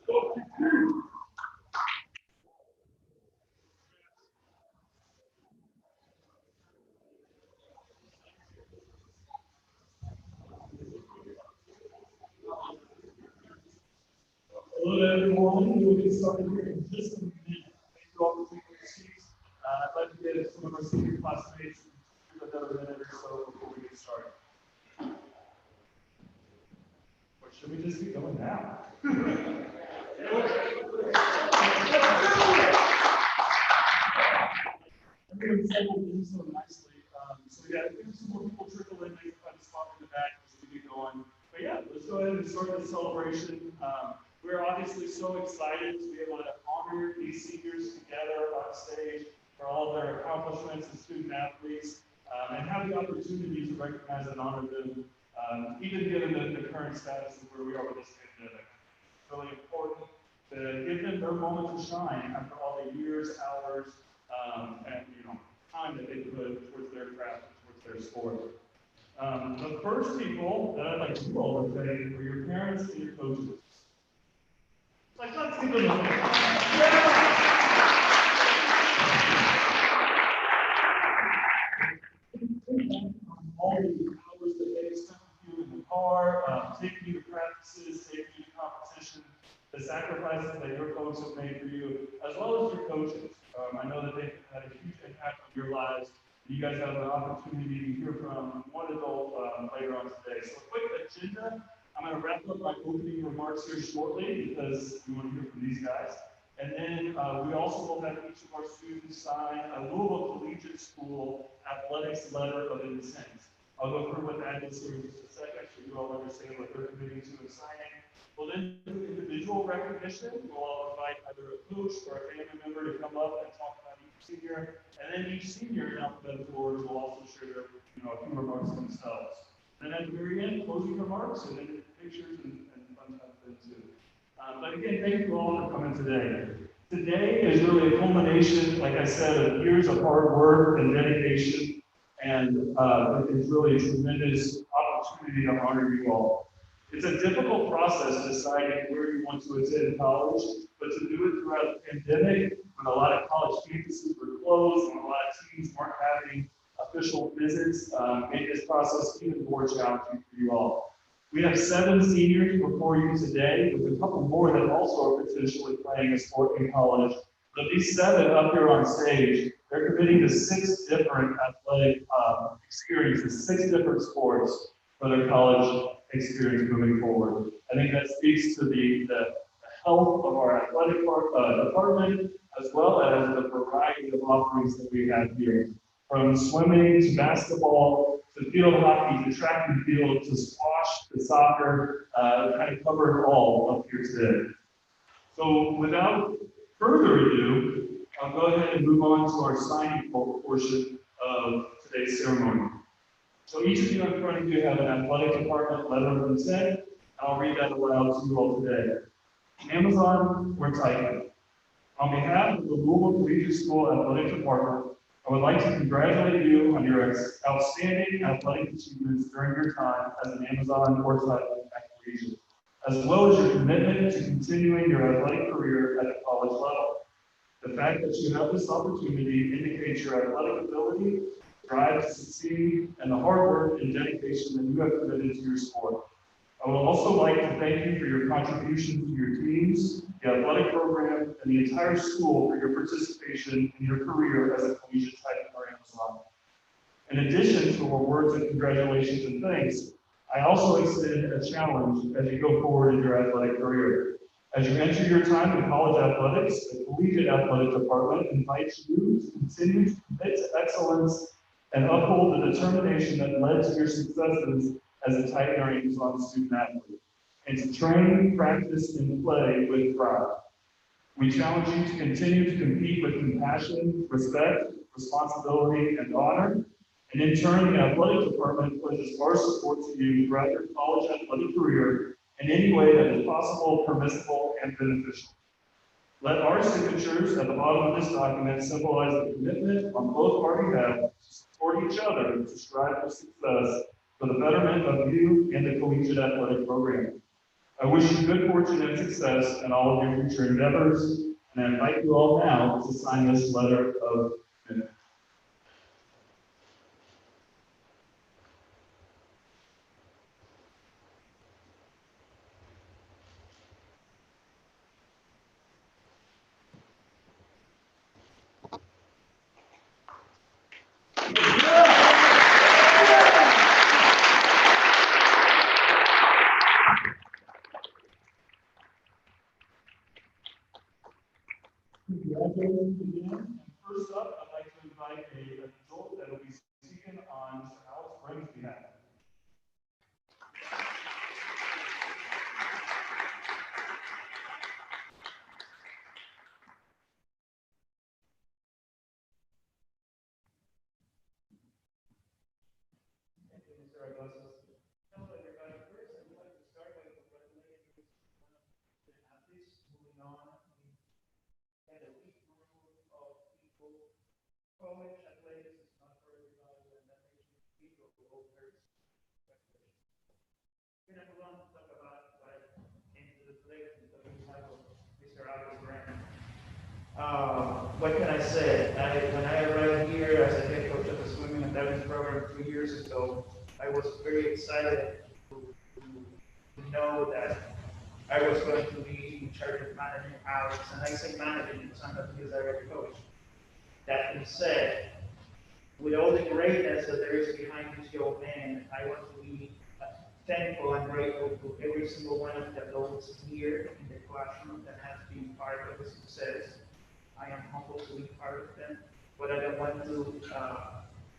Hello everyone, we'll get started here in just a minute. Thank you all for taking your seats. I'd like to get some of our senior classmates to another minute or so before we get started. Or should we just get going now? Everyone settled in so nicely. So we got some more people trickle in, they can find a spot in the back as we get going. But yeah, let's go ahead and start the celebration. We're obviously so excited to be able to honor these seniors together on stage for all of their accomplishments as student athletes, and have the opportunity to recognize and honor them, even given the current status of where we are with this pandemic. It's really important to give them their moment to shine after all the years, hours, and time that they put towards their craft and towards their sport. The first people that I'd like you all to thank are your parents and your coaches. Let's give them a all the hours that they spent with you in the car, taking you to practices, taking you to competition, the sacrifices that your folks have made for you, as well as your coaches. I know that they've had a huge impact on your lives. You guys have an opportunity to hear from one adult later on today. So, quick agenda. I'm going to wrap up my opening remarks here shortly because we want to hear from these guys. And then we also will have each of our students sign a Louisville Collegiate School athletics letter of intent. I'll go through what that is here in just a second so you all understand what they're committing to and signing. We'll then do individual recognition. We'll all invite either a coach or a family member to come up and talk about each senior. And then each senior in alphabetical order will also share a few remarks themselves. And at the very end, closing remarks, and then pictures and fun stuff then too. But again, thank you all for coming today. Today is really a culmination, like I said, of years of hard work and dedication, and it's really a tremendous opportunity to honor you all. It's a difficult process deciding where you want to attend college, but to do it throughout the pandemic, when a lot of college campuses were closed, when a lot of teams weren't having official visits, made this process even more challenging for you all. We have 7 seniors before you today, with a couple more that also are potentially playing a sport in college. But these 7 up here on stage, they're committing to 6 different athletic experiences, 6 different sports for their college experience moving forward. I think that speaks to the health of our athletic department, as well as the variety of offerings that we have here. From swimming to basketball to field hockey to track and field to squash to soccer, kind of covered it all up here today. So without further ado, I'll go ahead and move on to our signing portion of today's ceremony. So each of you in front of you have an athletic department letter of intent. I'll read that aloud to you all today. Amazon or Titan. On behalf of the Louisville Collegiate School Athletic Department, I would like to congratulate you on your outstanding athletic achievements during your time as an Amazon or Titan collegiate, as well as your commitment to continuing your athletic career at the college level. The fact that you have this opportunity indicates your athletic ability, drive to succeed, and the hard work and dedication that you have committed to your sport. I would also like to thank you for your contributions to your teams, the athletic program, and the entire school for your participation in your career as a collegiate Titan or Amazon. In addition to our words of congratulations and thanks, I also extend a challenge as you go forward in your athletic career. As you enter your time in college athletics, the Collegiate Athletic Department invites you to continue to commit to excellence and uphold the determination that led to your successes as a Titan or Amazon student athlete, and to train, practice, and play with pride. We challenge you to continue to compete with compassion, respect, responsibility, and honor. And in turn, the athletic department pledges our support to you throughout your college athletic career in any way that is possible, permissible, and beneficial. Let our signatures at the bottom of this document symbolize the commitment on both parties have to support each other to strive for success for the betterment of you and the collegiate athletic program. I wish you good fortune and success in all of your future endeavors, and I invite you all now to sign this letter of commitment. Congratulations again. And first up, I'd like to invite an adult that will be speaking on Mr. Alex Brennan's behalf. Thank you, Mr. Agosto. Hello, everybody. First, I would like to start by congratulating you as one of the athletes moving on in the elite group of people. College athletics is not for everybody, and that makes me feel very congratulations. We're gonna move on to talk about what came to the plate and the life of Mr. Alex Brand. What can I say? When I arrived here as a head coach of the swimming and diving program 2 years ago, I was very excited to know that I was going to be in charge of managing Alex. And I say managing because I'm not his direct coach. That being said, with all the greatness that there is behind this young man, I want to be thankful and grateful to every single one of the adults here in the classroom that has been part of the success. I am humbled to be part of them, but I don't want to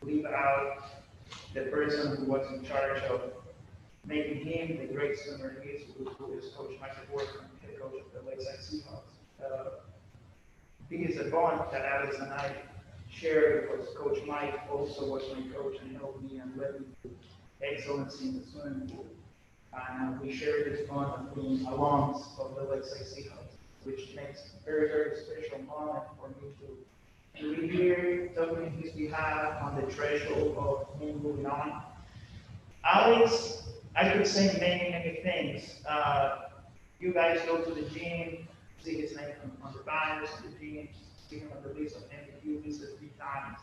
leave out the person who was in charge of making him the great swimmer he is, who is Coach Michael Borton, head coach of the Lakeside Seahawks. He is a bond that Alex and I share because Coach Mike also was my coach and helped me and led me to excellence in the swimming pool. And we share this bond of being alums of the Lakeside Seahawks, which makes a very, very special moment for me to be here talking on his behalf on the threshold of him moving on. Alex, I could say many, many things. You guys go to the gym, see his name on the banners of the gym, see him on the list of MVPs 3 times.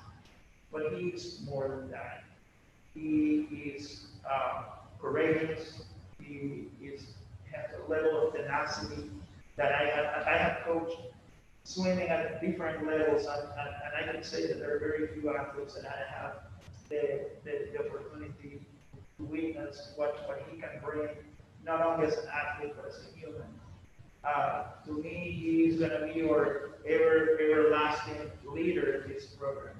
But he's more than that. He is courageous. He has a level of tenacity that I have coached swimming at different levels, and I can say that there are very few athletes that I have the opportunity to witness what he can bring, not only as an athlete, but as a human. To me, he is going to be your everlasting leader in this program.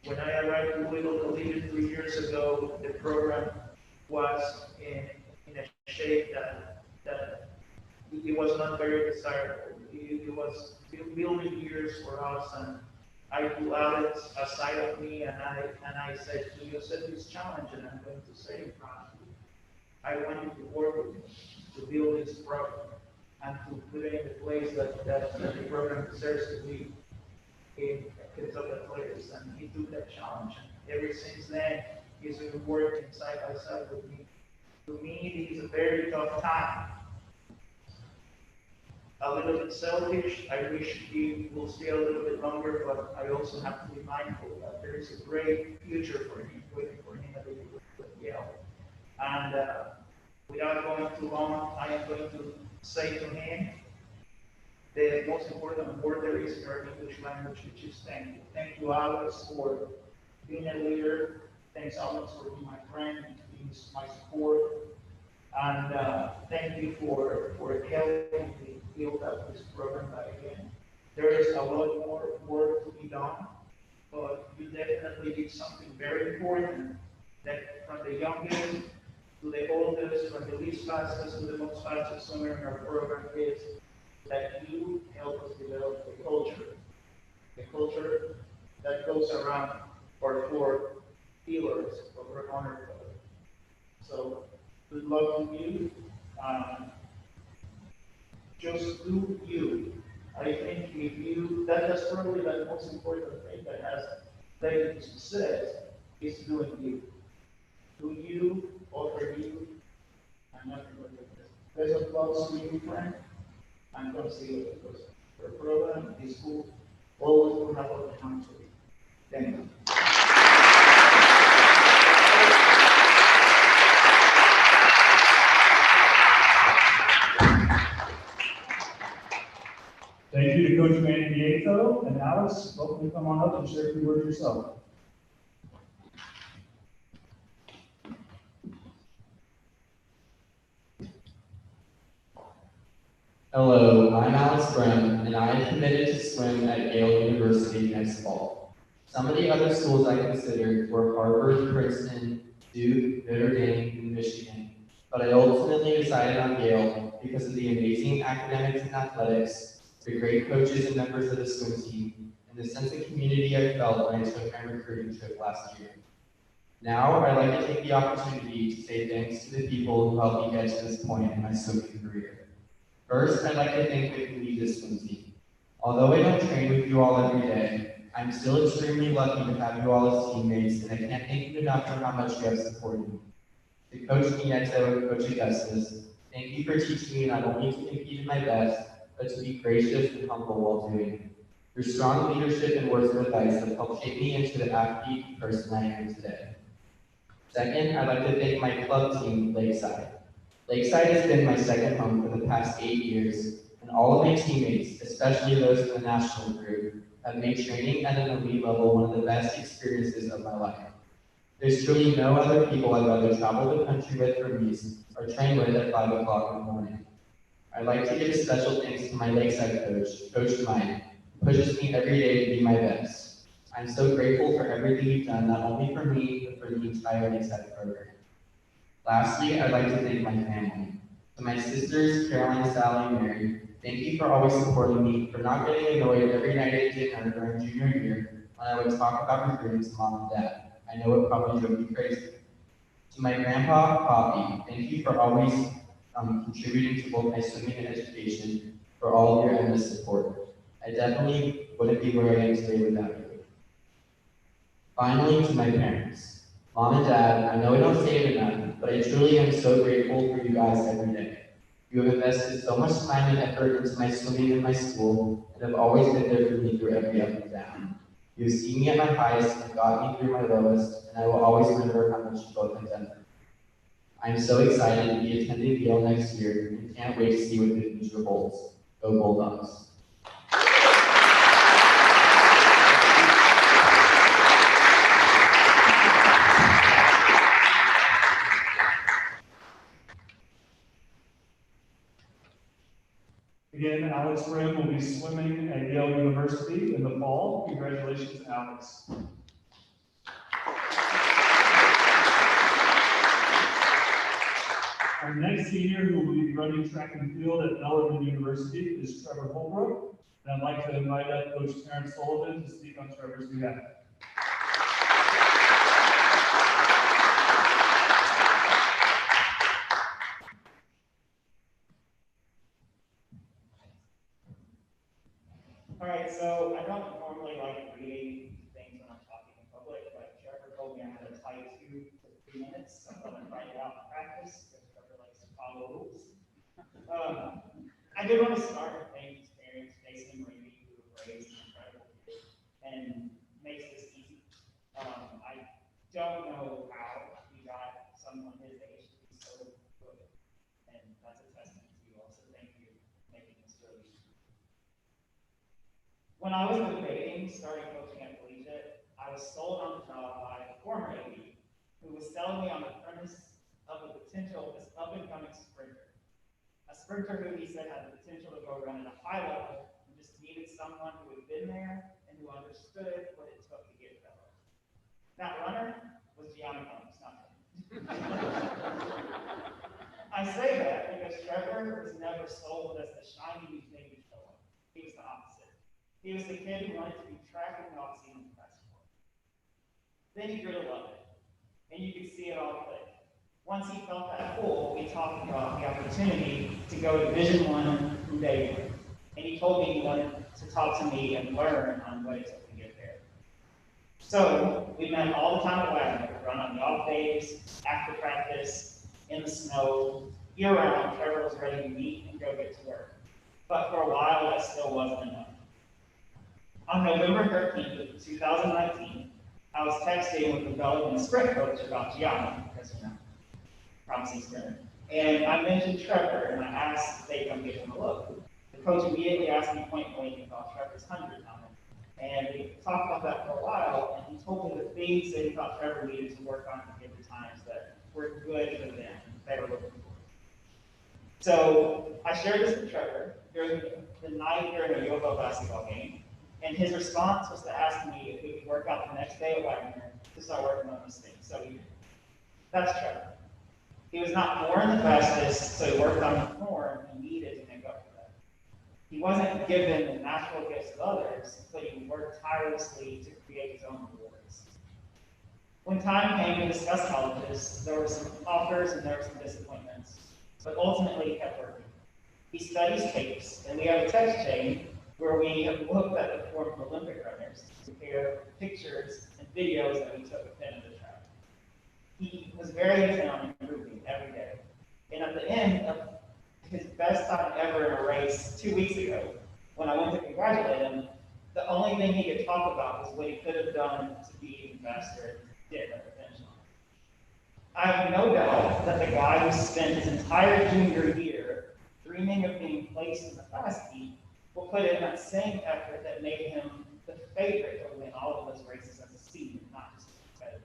When I arrived to Wiggle Collegiate 3 years ago, the program was in a shape that it was not very desirable. It was building years for us, and I pulled Alex aside of me, and I said to you, set this challenge, and I'm going to say in front of you. I want you to work with me to build this program and to put it in the place that the program deserves to be in Kentucky Athletics. And he took that challenge. And ever since then, he's been working side by side with me. To me, it is a very tough time. A little bit selfish. I wish he will stay a little bit longer, but I also have to be mindful that there is a great future for him, waiting for him at the Yale. And without going too long, I am going to say to him the most important word there is in our English language, which is thank you. Thank you, Alex, for being a leader. Thanks, Alex, for being my friend and being my support. And thank you for helping me build up this program. But again, there is a lot more work to be done, but you definitely did something very important that from the youngest to the oldest, from the least fastest to the most fastest swimmer in our program is that you help us develop the culture that goes around our 4 pillars of our honor code. So, good luck to you. Just do you. I think if you, that's probably the most important thing that has led to success is doing you. Do you, offer you, and nothing but this. there's a close swimming friend, I'm considered a person. For a program, this school always will have a country. Thank you. Thank you to Coach Manny Nieto and Alex. Welcome to come on up and share a few words yourself. Hello, I'm Alex Brem, and I am committed to swim at Yale University next fall. Some of the other schools I considered were Harvard, Princeton, Duke, Notre Dame, and Michigan, but I ultimately decided on Yale because of the amazing academics and athletics, the great coaches and members of the swim team, and the sense of community I felt when I took my recruiting trip last year. Now, I'd like to take the opportunity to say thanks to the people who helped me get to this point in my swimming career. First, I'd like to thank the collegiate swim team. Although I don't train with you all every day, I'm still extremely lucky to have you all as teammates, and I can't thank you enough for how much you have supported me. To Coach Nieto and Coach Augustus, thank you for teaching me not only to compete in my best, but to be gracious and humble while doing it. Your strong leadership and words of advice have helped shape me into the athlete and person I am today. Second, I'd like to thank my club team, Lakeside. Lakeside has been my second home for the past 8 years, and all of my teammates, especially those in the national group, have made training at an elite level one of the best experiences of my life. There's truly no other people I'd rather travel the country with for meets or train with at 5 o'clock in the morning. I'd like to give a special thanks to my Lakeside coach, Coach Mike, who pushes me every day to be my best. I'm so grateful for everything you've done, not only for me, but for the entire Lakeside program. Lastly, I'd like to thank my family. To my sisters, Caroline, Sally, and Mary, thank you for always supporting me, for not getting annoyed every night at dinner during junior year when I would talk about recruiting to mom and dad. I know it probably drove you crazy. To my grandpa, Poppy, thank you for always contributing to both my swimming and education, for all of your endless support. I definitely wouldn't be where I am today without you. Finally, to my parents. Mom and Dad, I know I don't say it enough, but I truly am so grateful for you guys every day. You have invested so much time and effort into my swimming and my school, and have always been there for me through every up and down. You have seen me at my highest and got me through my lowest, and I will always remember how much you both have done for me. I am so excited to be attending Yale next year, and can't wait to see what the future holds. Go Bulldogs. Again, Alex Brim will be swimming at Yale University in the fall. Congratulations, Alex. Our next senior who will be running track and field at Bellarmine University is Trevor Holbrook. And I'd like to invite up Coach Terrence Sullivan to speak on Trevor's behalf. All right, so I don't normally like reading things when I'm talking in public, but Trevor told me I had a tight 2 to 3 minutes, so I'm going to try it out in practice, because Trevor likes to follow rules. I did want to start with thanking his parents, Jason and Randy, who have raised an incredible kid and makes this easy. I don't know how he got someone his age to be so good, and that's a testament to you all, so thank you for making this so easy. When I was debating starting coaching at collegiate, I was sold on the job by a former AD who was selling me on the premise of the potential of this up-and-coming sprinter. A sprinter who he said had the potential to go run at a high level and just needed someone who had been there and who understood what it took to get better. That runner was Gianni Combs, not me. I say that because Trevor was never sold as the shiny new thing to show up. He was the opposite. He was the kid who wanted to be track and not seen in the basketball. Then he grew to love it, and you could see it all click. Once he felt that pull, we talked about the opportunity to go to Division I from day one, and he told me he wanted to talk to me and learn on what it took to get there. So we met all the time at Wagner, run on the off days, after practice, in the snow, year-round, Trevor was ready to meet and go get to work. But for a while, that still wasn't enough. On November 13th of 2019, I was texting with the Bellingham sprint coach about Gianna, because promising sprinter. And I mentioned Trevor, and I asked if they come give him a look. The coach immediately asked me point blank about Trevor's 100 time. And we talked about that for a while, and he told me the things that he thought Trevor needed to work on to get the times that were good for them, they were looking for. So I shared this with Trevor during the night during a Yovo basketball game, and his response was to ask me if we could work out the next day at Wagner to start working on those things. So we did. That's Trevor. He was not born the fastest, so he worked on the form he needed to make up for that. He wasn't given the natural gifts of others, but he worked tirelessly to create his own rewards. When time came to discuss colleges, there were some offers and there were some disappointments, but ultimately he kept working. He studies tapes, and we have a text chain where we have looked at the form of Olympic runners to compare pictures and videos that we took of him at the track. He was very intent on improving every day. And at the end of his best time ever in a race 2 weeks ago, when I went to congratulate him, the only thing he could talk about was what he could have done to be even faster did at the finish line. I have no doubt that the guy who spent his entire junior year dreaming of being placed in the fast heat will put in that same effort that made him the favorite to win all of those races as a senior, not just a competitor.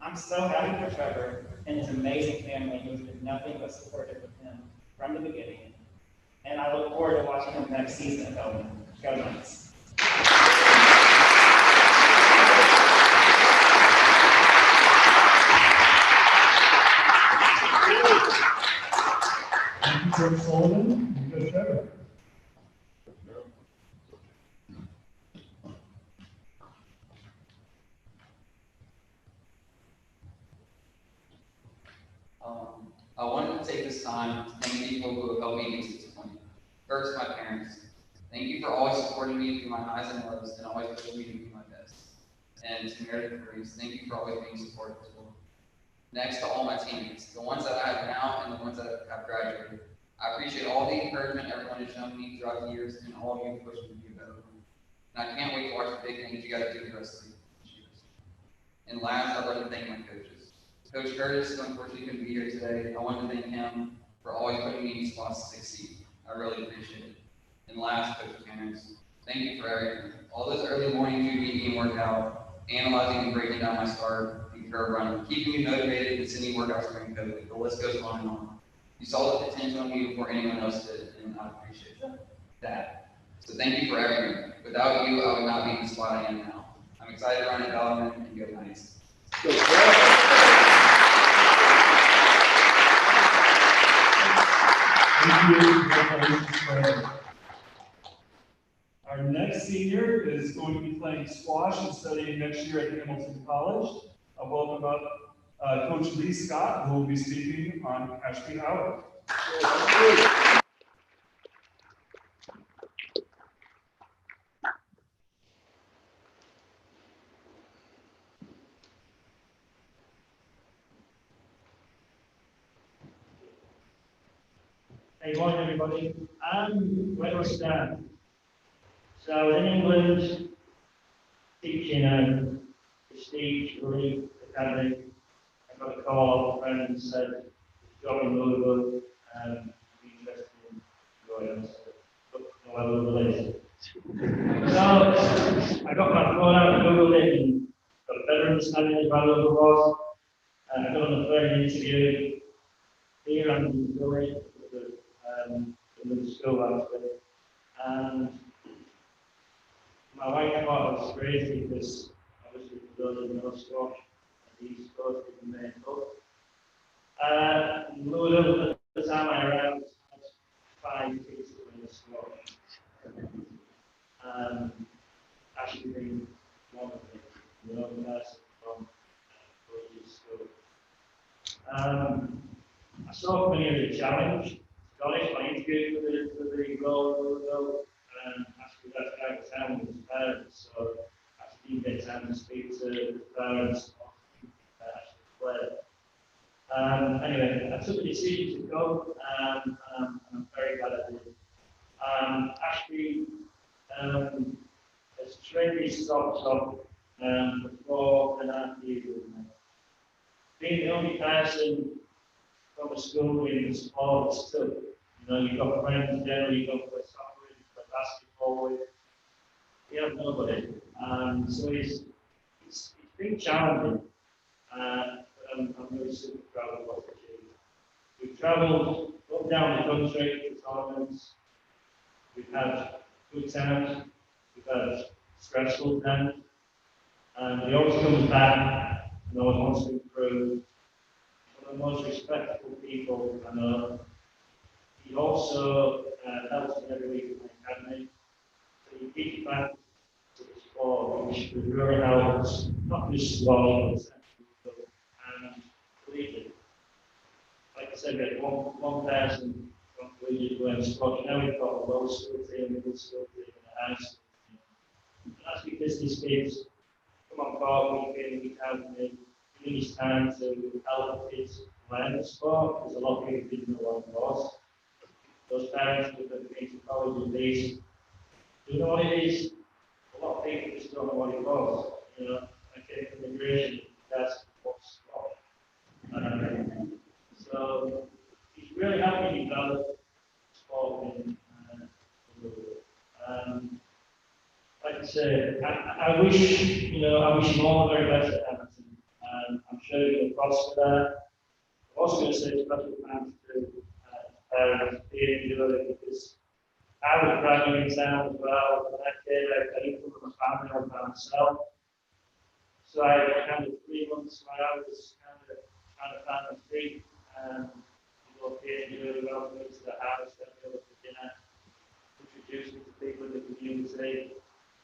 I'm so happy for Trevor and his amazing family who's been nothing but supportive of him from the beginning. And I look forward to watching him next season at Belmont. Go Knights. Thank you, Coach Sullivan, and Coach Trevor. I wanted to take this time to thank people who have helped me reach this point. First, my parents. Thank you for always supporting me through my highs and lows and always pushing me to be my best. And to Meredith and Maurice, thank you for always being supportive as well. Next, to all my teammates, the ones that I have now and the ones that have graduated. I appreciate all the encouragement everyone has shown me throughout the years and all of you pushing me to be better. And I can't wait to watch the big things you guys do the rest of the years. And last, I'd like to thank my coaches. Coach Curtis, who unfortunately couldn't be here today, I want to thank him for always putting me in spots to succeed. I really appreciate it. And last, Coach parents, thank you for everything. All those early mornings you meet me and work out, analyzing and breaking down my start and curve running, keeping me motivated and sending workouts during COVID. The list goes on and on. You saw the potential in me before anyone else did, and I appreciate that. So thank you for everything. Without you, I would not be in the spot I am now. I'm excited to run at Bellarmine and go Knights. Thank you. Our next senior is going to be playing squash and studying next year at Hamilton College. I welcome up Coach Lee Scott, who will be speaking on Ashby Howard. Hey, good morning, everybody. Where do I stand? So I was in England teaching Prestige Relief Academy. I got a call, a friend and said, job in Louisville, be interested in going. So, know where Louisville is. So I got my phone out and Googled it and got a better understanding of where Louisville was. I got on the phone interview. Here I'm going with the school actually. And my wife thought it was crazy because obviously the building no squash and the East Coast is the main club. Louisville, at the time I arrived, had 5 kids that were in the squash. Actually being one of them, the only person from Collegiate School. I saw coming in the challenge. To be honest, my interview for the role of Louisville, actually that guy was down with his parents, so I actually didn't get time to speak to the parents of actually play. Anyway, took the decision to go, and I'm very glad I did. Actually, has trained me stopped up for 4.5 years now. Being the only person from a school in sport is tough. You know, you've got friends generally, you go for soccer, you play basketball with. You have nobody. So it's been challenging. I'm really super proud of what we've achieved. We've travelled up down the country to tournaments. We've had good times. We've had stressful times. And he always comes back and always wants to improve. One of the most respectful people I know. He also helps me every week with my academy. So he gives back to the sport, which really helps, not just sport, but and collegiate. Like I said, we had one person from collegiate playing sport. Now we've got a low school team, a middle school team, and a high school team. And that's because these kids come on board week in, week out, and they use time to help kids learn the sport, because a lot of people didn't know what it was. Those parents with the been to college and these, do you know what it is? A lot of people just don't know what it was. You know, I came from immigration, that's what's sport. So it's really helped me develop sport in like I said, I wish, you know, I wish him all the very best at Everton. I'm sure he'll prosper there. I'm also going to say special thanks to parents being good, because I was graduating town as well. When I came, I didn't come from a family, I was by myself. So I had kind of 3 months where I was kind of trying to find my feet. People came really welcomed me to the house, then we over for dinner, introduced me to people in the community.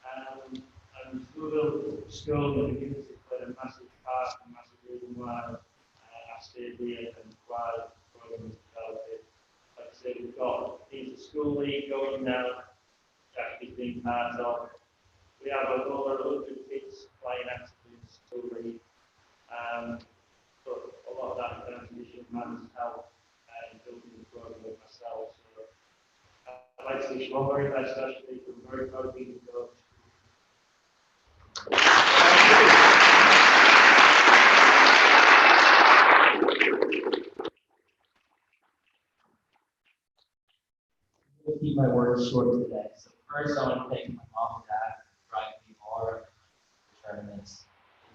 And school and the community played a massive part, a massive reason why I stayed here and why the program was developed. Like I said, we've got the school league going now, Jack is being part of. We have over 100 kids playing actively in the school league. But a lot of that transition man's help and building the program with myself. So I'd like to wish you all very best, especially from very proud of being the coach. I'll keep my words short today. So first, I want to thank my mom and dad for driving me all around the tournaments,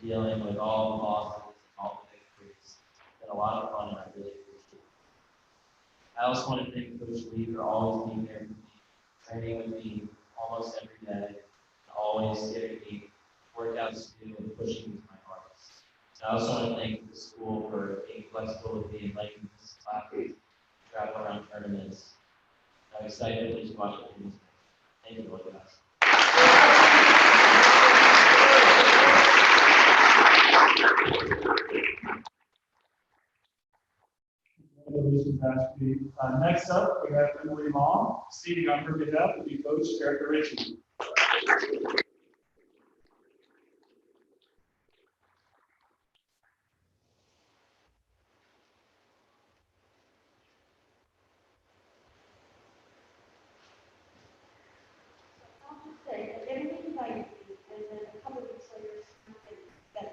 dealing with all the losses and all the victories. It's been a lot of fun, and I really appreciate it. I also want to thank Coach Lee for always being there for me, training with me almost every day, and always giving me workouts to do and pushing me to my hardest. And I also want to thank the school for being flexible with me and letting me miss classes, travel around tournaments. I'm excited to just watch it. Thank you, guys. Congratulations, Ashley. Next up, we have Emily Long. Speaking on her behalf will be Coach Erica Ritchie. I'll just say that everything invited me, and then a couple of weeks later, something that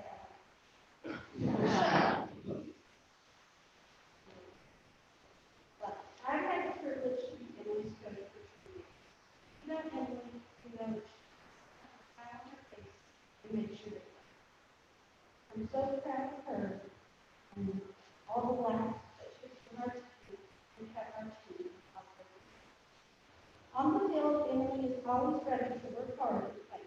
But I've had the privilege to be Emily's coach for 2 years. You know Emily, you know that she smile on her face and make sure that I'm so proud of her and all the laughs that she took from our team and kept our team uplifted. On the field, Emily is always ready to work hard to play.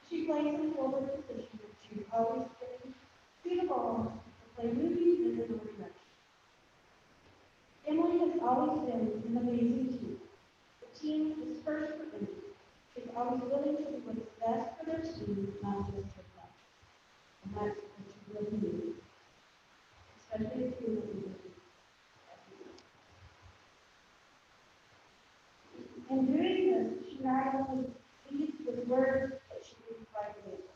She plays in forward position, but she's always getting to the ball to play movies in the direction. Emily has always been an amazing team. The team is first for Emily. She's always willing to do what's best for their team, not just herself. And that's what she really needs, especially if you're looking at in doing this, she not only leads with words, but she leads by example.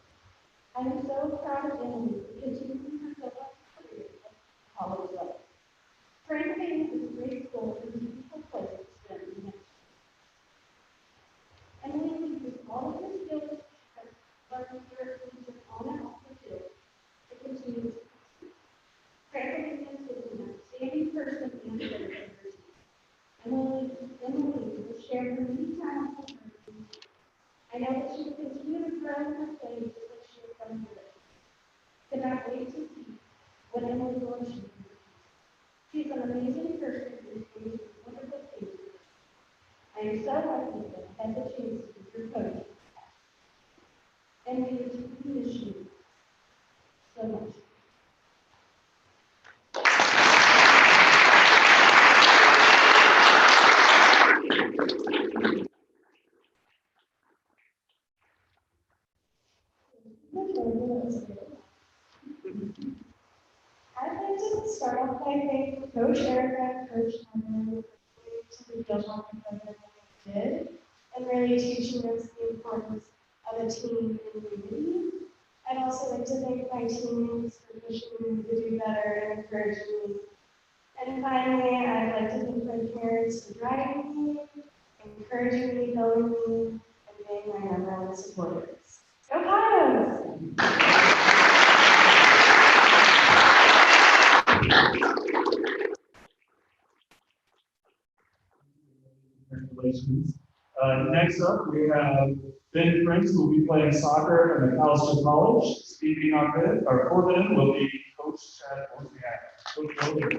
I am so proud of Emily for continuing her football career at college level. share her many talents and abilities. I know that she will continue to grow in her faith just like she has done today. Cannot wait to see what Emily will achieve. She's an amazing person who is doing wonderful things. I am so lucky that I had the chance to be your coach. And we will miss you so much. I'd like to start off by thanking Coach Erica, Coach Heather, to the Gilmore program that they did, and really teaching us the importance of a team and unity. I'd also like to thank my teammates for pushing me to do better and encouraging me. And finally, I'd like to thank my parents for driving me, encouraging me, building me, and being my number one supporters. Go Pios! Congratulations. Next up, we have Ben Prince, who will be playing soccer at McAllister College. Speaking on Ben, or for Ben, will be Coach Chad Wozniak. Coach Wozniak.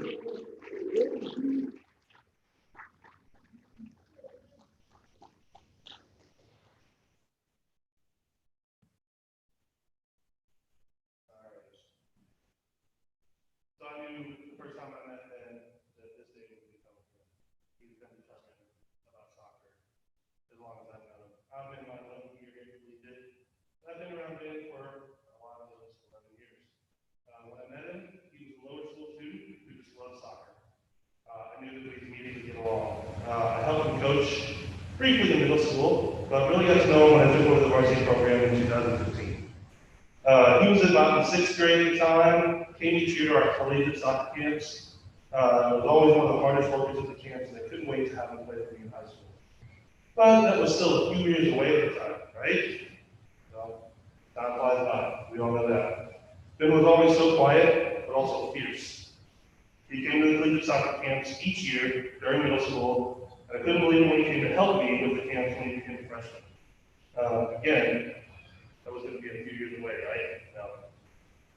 So I knew the first time I met Ben that this day would be coming. He's been trusting about soccer as long as I've known him. I've been my 11th year here at Collegiate. I've been around Ben for a while, those 11 years. When I met him, he was a lower school student who just loved soccer. I knew that we could immediately get along. I helped him coach briefly in middle school, but really got to know him when I took over the varsity program in 2015. He was about in 6th grade at the time, came each year to our collegiate soccer camps. Was always one of the hardest workers at the camps, and I couldn't wait to have him play with me in high school. But that was still a few years away at the time, right? So, time flies by, we all know that. Ben was always so quiet, but also fierce. He came to the collegiate soccer camps each year during middle school, and I couldn't believe it when he came to help me with the camps when he became a freshman. Again, that was going to be a few years away, right? No.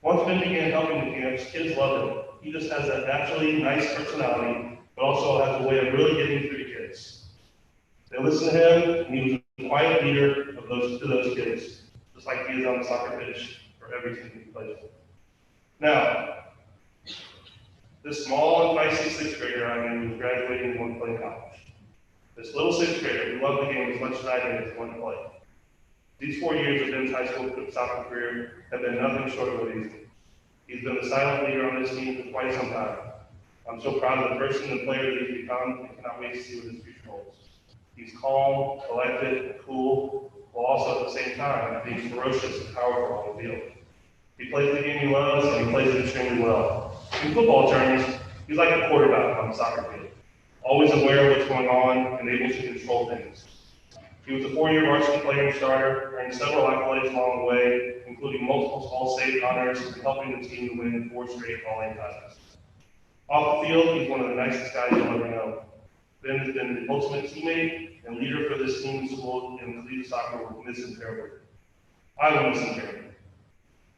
Once Ben began helping the camps, kids loved him. He just has that naturally nice personality, but also has a way of really getting through to kids. They listened to him, and he was a quiet leader of those kids, just like he is on the soccer pitch for every team he plays with. Now, this small and feisty 6th grader I knew was graduating and wanted to play in college. This little 6th grader who loved the game as much as I did and wanted to play. These 4 years of Ben's high school soccer career have been nothing short of easy. He's been the silent leader on this team for quite some time. I'm so proud of the person and player that he's become and cannot wait to see what his future holds. He's calm, collected, and cool, while also at the same time being ferocious and powerful on the field. He plays the game he loves, and he plays it extremely well. In football terms, he's like a quarterback on the soccer field, always aware of what's going on and able to control things. He was a 4-year varsity player and starter, earning several accolades along the way, including multiple All-State honors and helping the team to win 4 straight All-A titles. Off the field, he's one of the nicest guys you'll ever know. Ben has been the ultimate teammate and leader for this team in school, and collegiate soccer will miss him terribly. I will miss him terribly.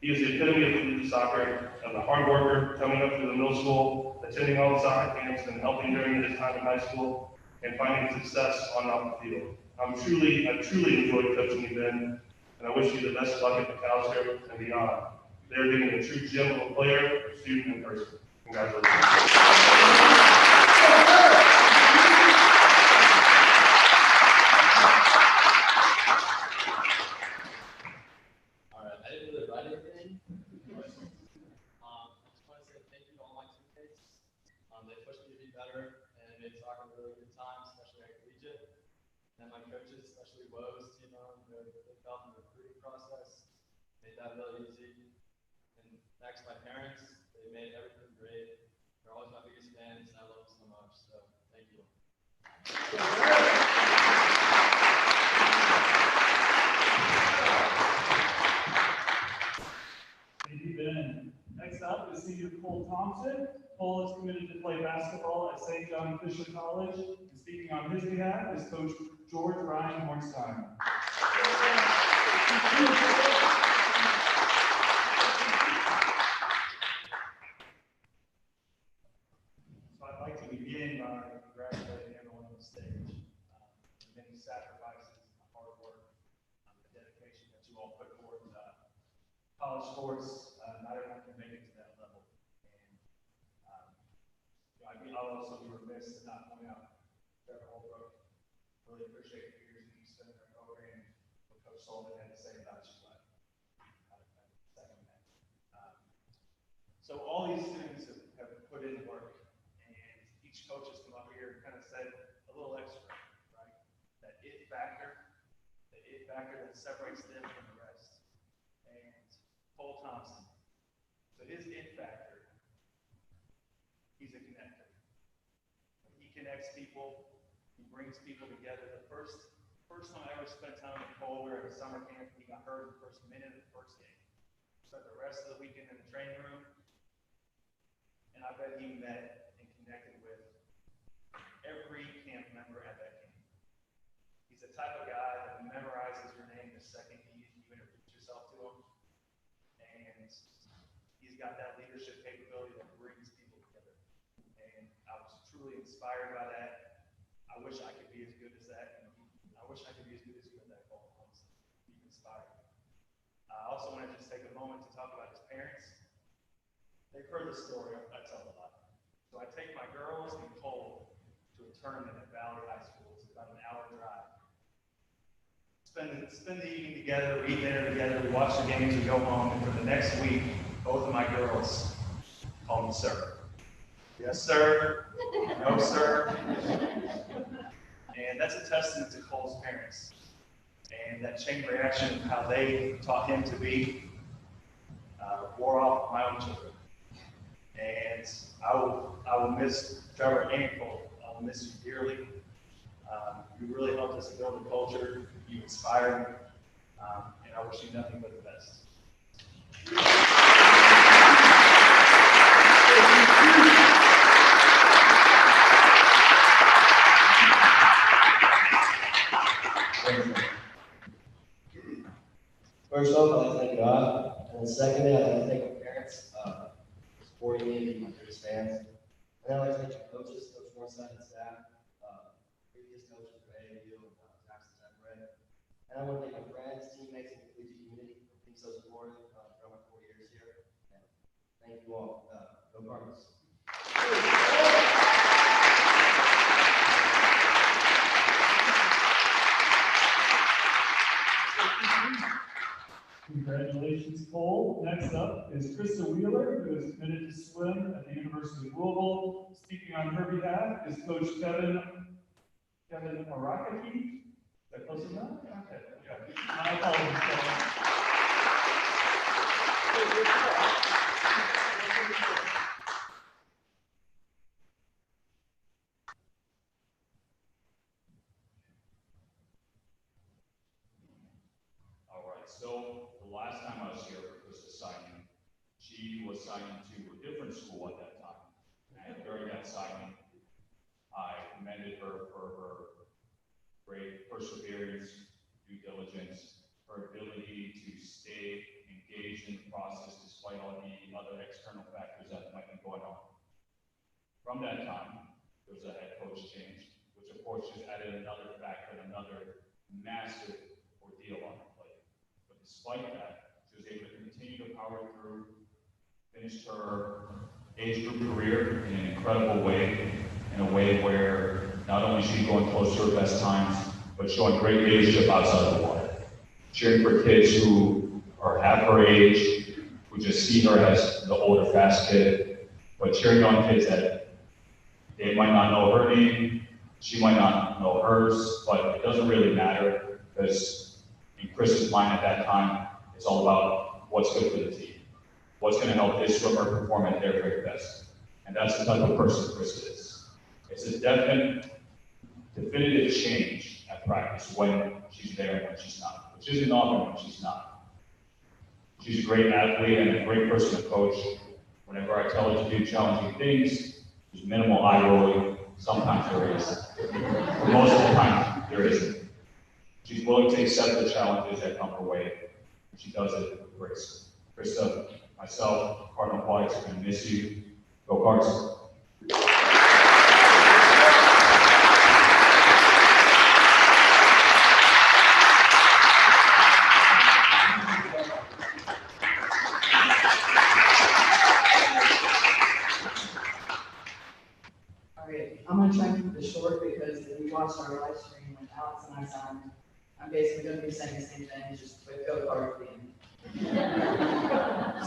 He is the epitome of collegiate soccer, of the hard worker coming up through the middle school, attending all the soccer camps and helping during his time in high school, and finding success on and off the field. I've truly enjoyed coaching you, Ben, and I wish you the best of luck at McAllister and beyond. They're getting a true gem of a player, student, and person. Congratulations. They pushed me to be better and made soccer a really good time, especially at Collegiate. And my coaches, especially Woes, they helped in the recruiting process, made that really easy. And next, my parents, they made everything great. They're always my biggest fans, and I love them so much. So, thank you. Thank you, Ben. Next up is senior Cole Thompson. Cole is committed to play play basketball at St. John Fisher College. And speaking on his behalf is Coach George Ryan Hornstein. So I'd like to begin by congratulating everyone on the stage. The many sacrifices and the hard work, the dedication that you all put forth. College sports, not everyone can make it to that level. And I'll also be remiss to not point out Trevor Holbrook. Really appreciate the years that you spent in our program. What Coach Sullivan had to say about you. Second that. So all these students have put in work, and each coach has come up here and kind of said a little extra, right? That it factor that separates them from the rest. And Cole Thompson, so his it factor, he's a connector. He connects people, he brings people together. The first time I ever spent time with Cole, we were at a summer camp, he got hurt in the first minute of the first game. Spent the rest of the weekend in the training room. And I bet he met and connected with every camp member at that camp. He's the type of guy that memorizes your name the second you introduce yourself to him. And he's got that leadership capability that brings people together. And I was truly inspired by that. I wish I could be as good as that. I wish I could be as good as you at that goal. Be inspired. I also want to just take a moment to talk about his parents. They've heard the story, I tell a lot. So I take my girls and Cole to a tournament at Valley High School. It's about an hour drive. Spend the evening together, we eat dinner together, we watch the games, we go home, and for the next week, both of my girls call me sir. Yes, sir. No, sir. And that's a testament to Cole's parents. And that chain reaction of how they taught him to be wore off my own children. And I will miss Trevor and Cole. I will miss you dearly. You really helped us build a culture. You inspired me. And I wish you nothing but the best. First off, I'd like to thank God, and then secondly, I'd like to thank my parents for supporting me and being my biggest fans. And then I'd like to thank my coaches, Coach Morrison and staff, previous coaches for AAU, Jackson Tech Red. And I want to thank my friends, teammates, and the collegiate community for being so supportive throughout my 4 years here. And thank you all. Go Cardinals. Congratulations, Cole. Next up is Krista Wheeler, who is committed to swim at the University of Louisville. Speaking on her behalf is Coach Kevin Arakaki. Is that close enough? Okay. My apologies, Kevin. So the last time I was here for Krista's signing, she was signing to a different school at that time. And during that signing, I commended her for her great perseverance, due diligence, her ability to stay engaged in the process despite all the other external factors that might be going on. From that time, there was a head coach change, which of course just added another factor, another massive ordeal on her. Despite that, she was able to continue to power through, finished her age group career in an incredible way, in a way where not only is she going close to her best times, but showing great leadership outside of the water. Cheering for kids who are half her age, who just see her as the older, fast kid, but cheering on kids that they might not know her name, she might not know hers, but it doesn't really matter because in Chris's mind at that time, it's all about what's good for the team. What's going to help this swimmer perform at their very best. And that's the type of person Chris is. It's a definitive change at practice when she's there and when she's not, which isn't often when she's not. She's a great athlete and a great person to coach. Whenever I tell her to do challenging things, There's minimal eye rolling, sometimes there is. But most of the time, there isn't. She's willing to accept the challenges that come her way. She does it with grace. Krista, myself, Cardinal Aquatics are going to miss you. Go Cards. All right, I'm gonna try and keep this short because if you watched our live stream when Alex and I signed, I'm basically gonna be saying the same thing, just with go card at the end.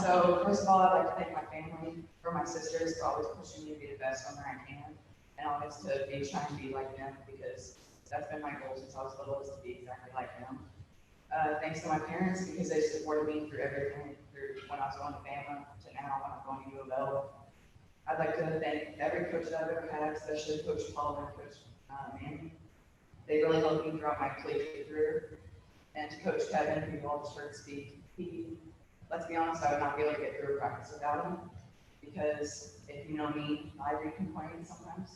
So first of all, I'd like to thank my family, for my sisters, for always pushing me to be the best swimmer I can, and always to be trying to be like them, because that's been my goal since I was little, is to be exactly like them. Thanks to my parents, because they supported me through everything, through when I was going to Bama, to now when I'm going to U of L. I'd like to thank every coach that I've ever had, especially Coach Paul and Coach Manny. They really helped me throughout my collegiate career. And to Coach Kevin, who you all just heard speak, let's be honest, I would not be able to get through a practice without him. Because if you know me, I do complain sometimes.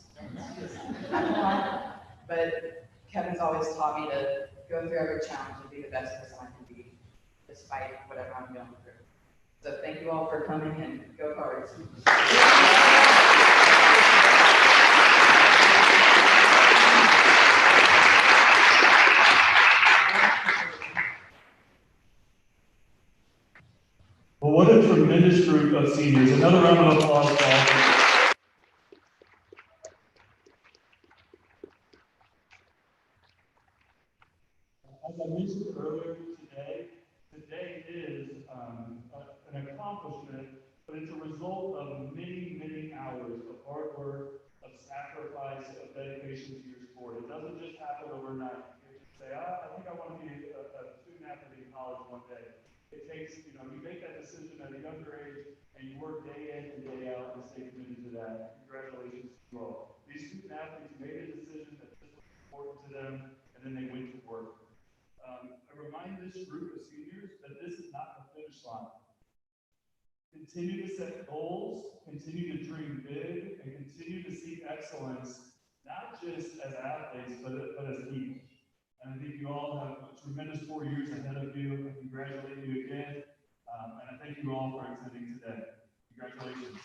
But Kevin's always taught me to go through every challenge and be the best person I can be, despite whatever I'm going through. So thank you all for coming, and go Cards. Well, what a tremendous group of seniors. Another round of applause for all of them. As I mentioned earlier today is an accomplishment, but it's a result of many, many hours of hard work, of sacrifice, of dedication to your sport. It doesn't just happen overnight. You can say, I think I want to be a student athlete in college one day. It takes, you make that decision at a younger age, and you work day in and day out and stay committed to that. Congratulations to you all. These student athletes made a decision that this was important to them, and then they went to work. I remind this group of seniors that this is not the finish line. Continue to set goals, continue to dream big, and continue to seek excellence, not just as athletes, but as people. And I think you all have a tremendous 4 years ahead of you. I congratulate you again, and I thank you all for attending today. Congratulations.